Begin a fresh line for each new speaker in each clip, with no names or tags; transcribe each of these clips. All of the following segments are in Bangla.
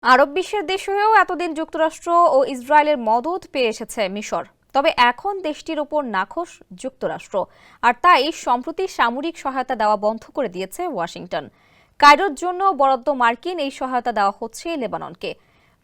আরব বিশ্বের দেশ হয়েও এতদিন যুক্তরাষ্ট্র ও ইসরায়েলের মদদ পেয়ে এসেছে মিশর। তবে এখন দেশটির ওপর নাখোশ যুক্তরাষ্ট্র, আর তাই সম্প্রতি সামরিক সহায়তা দেওয়া বন্ধ করে দিয়েছে ওয়াশিংটন। কায়রোর জন্য বরাদ্দ মার্কিন এই সহায়তা দেওয়া হচ্ছে লেবাননকে।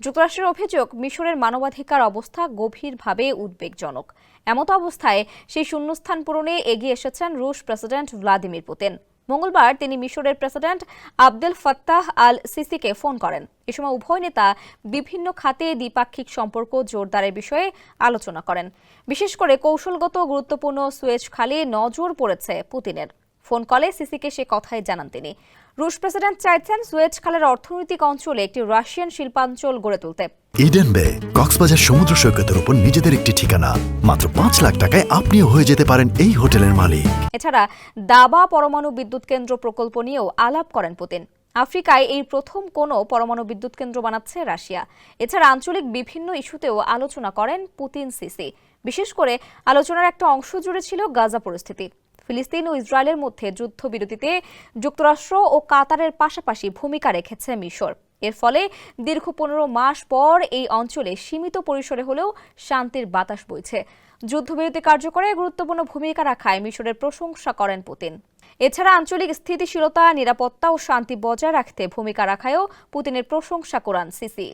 যুক্তরাষ্ট্রের অভিযোগ, মিশরের মানবাধিকার অবস্থা গভীরভাবে উদ্বেগজনক। এমত অবস্থায় সেই শূন্যস্থান পূরণে এগিয়ে এসেছেন রুশ প্রেসিডেন্ট ভ্লাদিমির পুতিন। মঙ্গলবার তিনি মিশরের প্রেসিডেন্ট আবদেল ফাত্তাহ আল সিসিকে ফোন করেন। এ সময় উভয় নেতা বিভিন্ন খাতে দ্বিপাক্ষিক সম্পর্ক জোরদারের বিষয়ে আলোচনা করেন। বিশেষ করে কৌশলগত গুরুত্বপূর্ণ সুয়েজ খালে নজর পড়েছে পুতিনের। ফোন কলে সিসিকে সে কথাই জানান তিনি। রুশ প্রেসিডেন্ট চাইছেন সুয়েজ খালের অর্থনৈতিক অঞ্চলে একটি রাশিয়ান শিল্পাঞ্চল গড়ে তুলতে।
ইডেন বে কক্সবাজার সমুদ্র সৈকতের উপর নিজেদের একটি ঠিকানা। মাত্র ৫ লাখ টাকায় আপনিও হয়ে যেতে পারেন এই হোটেলের মালিক।
এছাড়া দাবা পরমাণু বিদ্যুৎ কেন্দ্র প্রকল্প নিয়েও আলাপ করেন পুতিন। আফ্রিকায় এই প্রথম কোনো পরমাণু বিদ্যুৎ কেন্দ্র বানাচ্ছে রাশিয়া। এছাড়া আঞ্চলিক বিভিন্ন ইস্যুতেও আলোচনা করেন পুতিন সিসি। বিশেষ করে আলোচনার একটা অংশ জুড়ে ছিল গাজা পরিস্থিতি। ফিলিস্তিন ও ইসরায়েলের মধ্যে যুদ্ধবিরতিতে যুক্তরাষ্ট্র ও কাতারের পাশাপাশি ভূমিকা রেখেছে মিশর। এর ফলে দীর্ঘ ১৫ মাস পর এই অঞ্চলে সীমিত পরিসরে হলেও শান্তির বাতাস বইছে। যুদ্ধবিরতি কার্যকরে গুরুত্বপূর্ণ ভূমিকা রাখায় মিশরের প্রশংসা করেন পুতিন। এছাড়া আঞ্চলিক স্থিতিশীলতা, নিরাপত্তা ও শান্তি বজায় রাখতে ভূমিকা রাখায়ও পুতিনের প্রশংসা করেন সিসি।